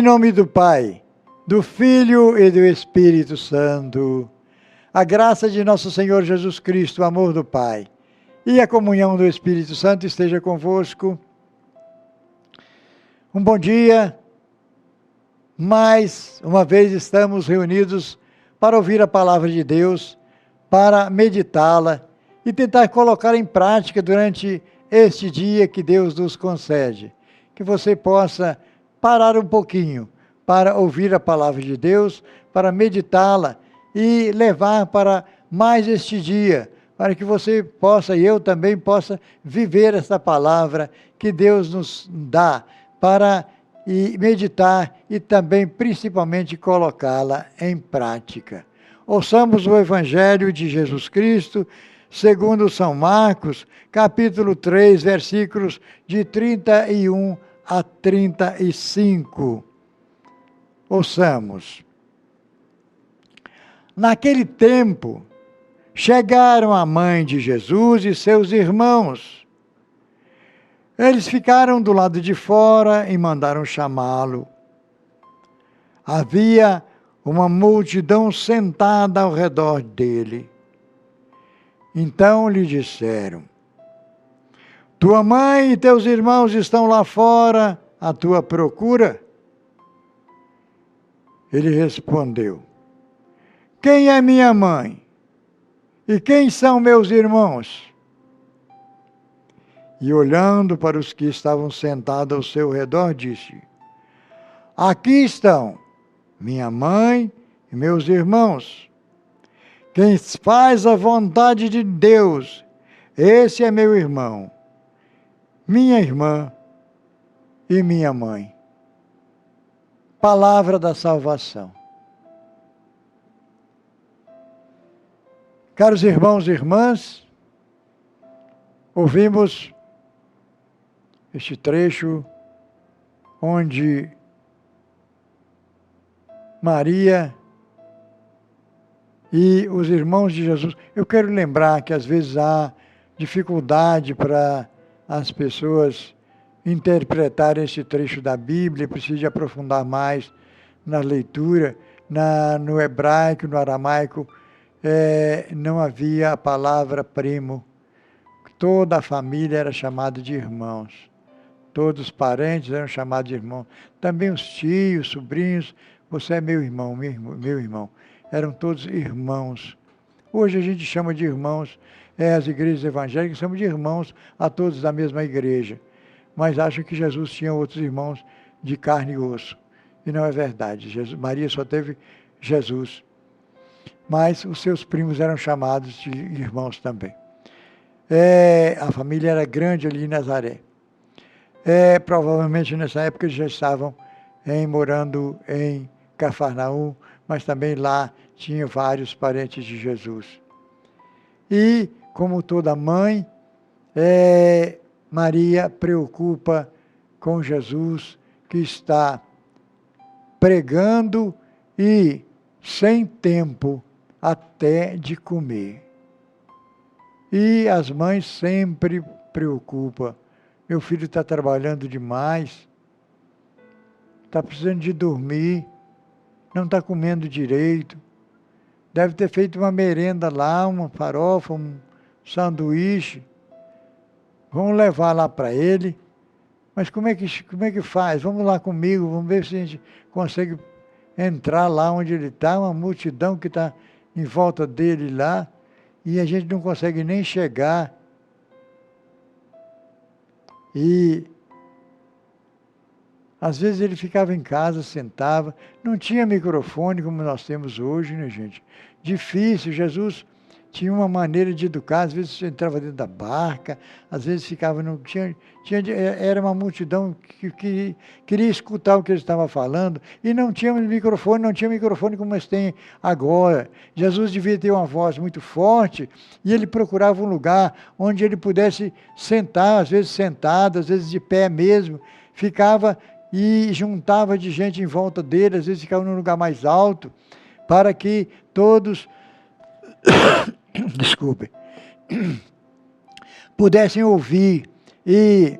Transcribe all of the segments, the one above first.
Em nome do Pai, do Filho e do Espírito Santo. A graça de nosso Senhor Jesus Cristo, o amor do Pai e a comunhão do Espírito Santo esteja convosco. Um bom dia. Mais uma vez estamos reunidos para ouvir a palavra de Deus, para meditá-la e tentar colocar em prática durante este dia que Deus nos concede. Que você possa parar um pouquinho para ouvir a palavra de Deus, para meditá-la e levar para mais este dia, para que você possa e eu também possa viver essa palavra que Deus nos dá para meditar e também, principalmente, colocá-la em prática. Ouçamos o Evangelho de Jesus Cristo, segundo São Marcos, capítulo 3, versículos de 31 a 35. Ouçamos. Naquele tempo, chegaram a mãe de Jesus e seus irmãos. Eles ficaram do lado de fora e mandaram chamá-lo. Havia uma multidão sentada ao redor dele. Então lhe disseram: tua mãe e teus irmãos estão lá fora à tua procura? Ele respondeu: quem é minha mãe? E quem são meus irmãos? E olhando para os que estavam sentados ao seu redor, disse: aqui estão minha mãe e meus irmãos. Quem faz a vontade de Deus, esse é meu irmão, minha irmã e minha mãe. Palavra da salvação. Caros irmãos e irmãs, ouvimos este trecho onde Maria e os irmãos de Jesus. Eu quero lembrar que às vezes há dificuldade para as pessoas interpretarem esse trecho da Bíblia, precisa aprofundar mais na leitura, no hebraico, no aramaico, não havia a palavra primo. Toda a família era chamada de irmãos. Todos os parentes eram chamados de irmãos. Também os tios, sobrinhos, você é meu irmão, meu irmão. Eram todos irmãos. Hoje a gente chama de irmãos, as igrejas evangélicas chamam de irmãos a todos da mesma igreja. Mas acham que Jesus tinha outros irmãos de carne e osso. E não é verdade. Maria só teve Jesus. Mas os seus primos eram chamados de irmãos também. A família era grande ali em Nazaré. Provavelmente nessa época eles já estavam morando em Cafarnaum, mas também lá tinha vários parentes de Jesus. E, como toda mãe, Maria preocupa com Jesus, que está pregando e sem tempo até de comer. E as mães sempre preocupam. Meu filho está trabalhando demais, está precisando de dormir, não está comendo direito, deve ter feito uma merenda lá, uma farofa, um sanduíche. Vamos levar lá para ele. Mas como é que faz? Vamos lá comigo, vamos ver se a gente consegue entrar lá onde ele está, uma multidão que está em volta dele lá, e a gente não consegue nem chegar. E às vezes ele ficava em casa, sentava, não tinha microfone como nós temos hoje, né, gente? Difícil. Jesus tinha uma maneira de educar, às vezes entrava dentro da barca, às vezes ficava, não tinha, era uma multidão que queria escutar o que ele estava falando, e não tinha microfone como eles têm agora. Jesus devia ter uma voz muito forte, e ele procurava um lugar onde ele pudesse sentar, às vezes sentado, às vezes de pé mesmo, ficava e juntava de gente em volta dele, às vezes ficava num lugar mais alto, para que todos desculpe, pudessem ouvir. E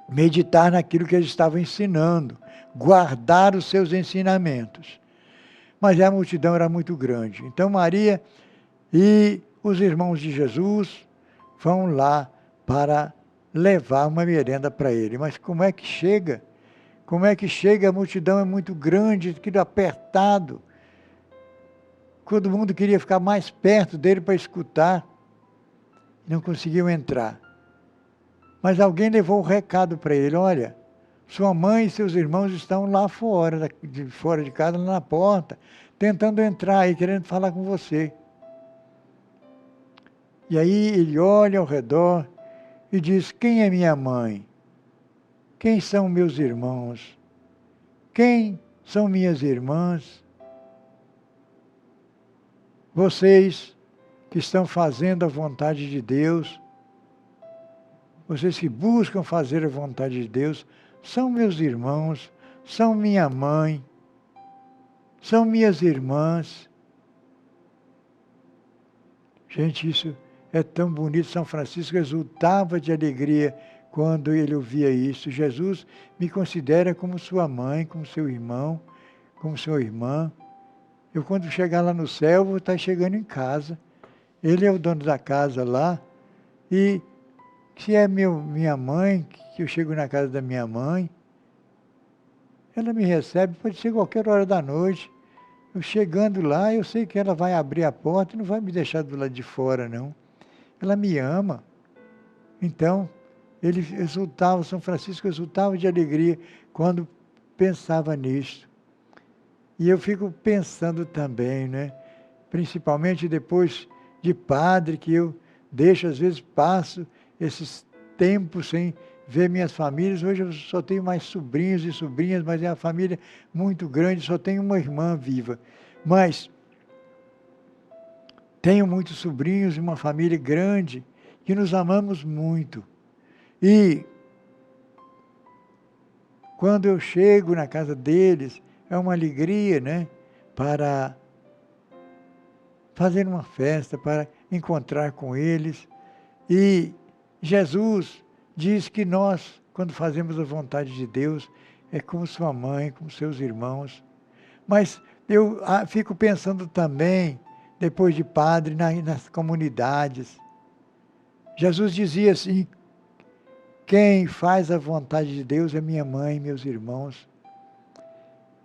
meditar naquilo que eles estavam ensinando, guardar os seus ensinamentos. Mas a multidão era muito grande. Então Maria e os irmãos de Jesus vão lá para levar uma merenda para ele. Mas como é que chega? Como é que chega? A multidão é muito grande, aquilo apertado. Todo mundo queria ficar mais perto dele para escutar. Não conseguiu entrar. Mas alguém levou o recado para ele: olha, sua mãe e seus irmãos estão lá fora de casa, lá na porta, tentando entrar aí, querendo falar com você. E aí ele olha ao redor e diz: quem é minha mãe? Quem são meus irmãos? Quem são minhas irmãs? Vocês que estão fazendo a vontade de Deus, vocês que buscam fazer a vontade de Deus, são meus irmãos, são minha mãe, são minhas irmãs. Gente, isso é tão bonito. São Francisco exultava de alegria quando ele ouvia isso. Jesus me considera como sua mãe, como seu irmão, como sua irmã. Eu, quando chegar lá no céu, vou estar chegando em casa. Ele é o dono da casa lá. E se é minha mãe, que eu chego na casa da minha mãe, ela me recebe, pode ser qualquer hora da noite. Eu chegando lá, eu sei que ela vai abrir a porta e não vai me deixar do lado de fora, não. Ela me ama. Então, ele exultava, São Francisco exultava de alegria quando pensava nisso. E eu fico pensando também, né? Principalmente depois de padre, que eu deixo, às vezes passo esses tempos sem ver minhas famílias. Hoje eu só tenho mais sobrinhos e sobrinhas, mas é uma família muito grande, só tenho uma irmã viva. Mas tenho muitos sobrinhos e uma família grande, que nos amamos muito. E quando eu chego na casa deles, é uma alegria, né? Para fazer uma festa, para encontrar com eles. E Jesus diz que nós, quando fazemos a vontade de Deus, é como sua mãe, como seus irmãos. Mas eu fico pensando também, depois de padre, nas comunidades. Jesus dizia assim: quem faz a vontade de Deus é minha mãe, meus irmãos.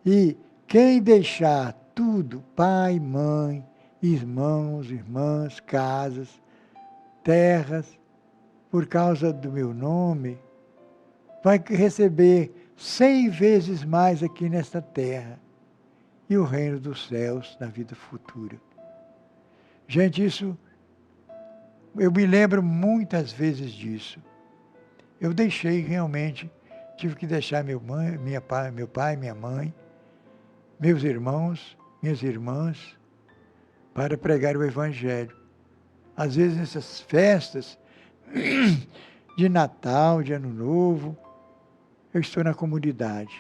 E quem deixar tudo, pai, mãe, irmãos, irmãs, casas, terras, por causa do meu nome, vai receber 100 vezes mais aqui nesta terra e o reino dos céus na vida futura. Gente, isso, eu me lembro muitas vezes disso. Eu deixei realmente, tive que deixar meu pai, minha mãe, meus irmãos, minhas irmãs, para pregar o Evangelho. Às vezes nessas festas de Natal, de Ano Novo, eu estou na comunidade.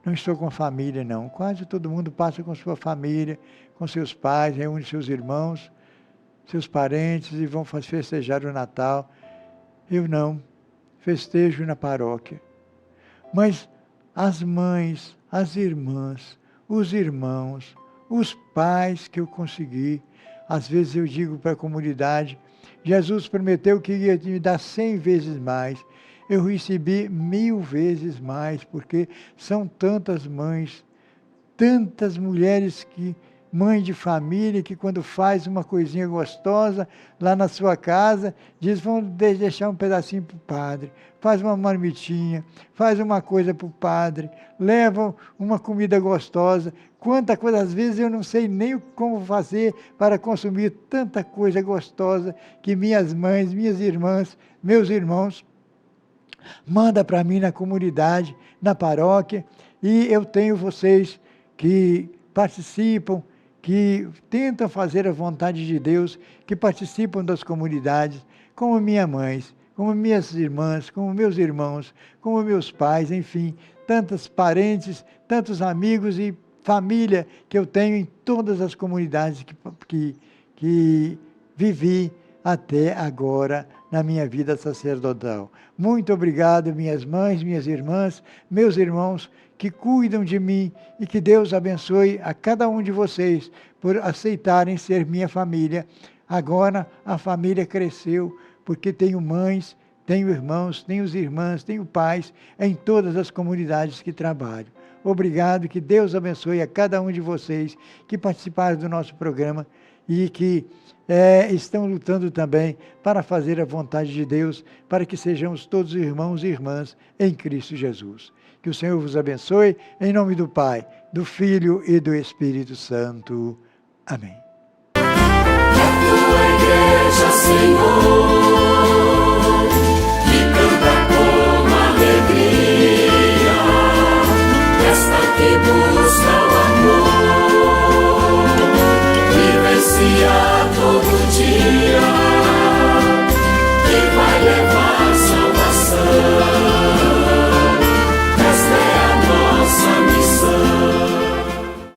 Não estou com a família, não. Quase todo mundo passa com sua família, com seus pais, reúne seus irmãos, seus parentes e vão festejar o Natal. Eu não. Festejo na paróquia. Mas as mães, as irmãs, os irmãos, os pais que eu consegui, às vezes eu digo para a comunidade, Jesus prometeu que ia me dar 100 vezes mais. Eu recebi 1000 vezes mais, porque são tantas mães, tantas mulheres mãe de família, que quando faz uma coisinha gostosa lá na sua casa, diz: vamos deixar um pedacinho para o padre, faz uma marmitinha, faz uma coisa para o padre, leva uma comida gostosa. Quanta coisa, às vezes eu não sei nem como fazer para consumir tanta coisa gostosa que minhas mães, minhas irmãs, meus irmãos manda para mim na comunidade, na paróquia, e eu tenho vocês que participam, que tentam fazer a vontade de Deus, que participam das comunidades, como minhas mães, como minhas irmãs, como meus irmãos, como meus pais, enfim, tantos parentes, tantos amigos e família que eu tenho em todas as comunidades que vivi até agora na minha vida sacerdotal. Muito obrigado, minhas mães, minhas irmãs, meus irmãos que cuidam de mim, e que Deus abençoe a cada um de vocês por aceitarem ser minha família. Agora a família cresceu, porque tenho mães, tenho irmãos, tenho irmãs, tenho pais em todas as comunidades que trabalho. Obrigado, que Deus abençoe a cada um de vocês que participaram do nosso programa e que estão lutando também para fazer a vontade de Deus, para que sejamos todos irmãos e irmãs em Cristo Jesus. Que o Senhor vos abençoe, em nome do Pai, do Filho e do Espírito Santo. Amém. A tua igreja, Senhor.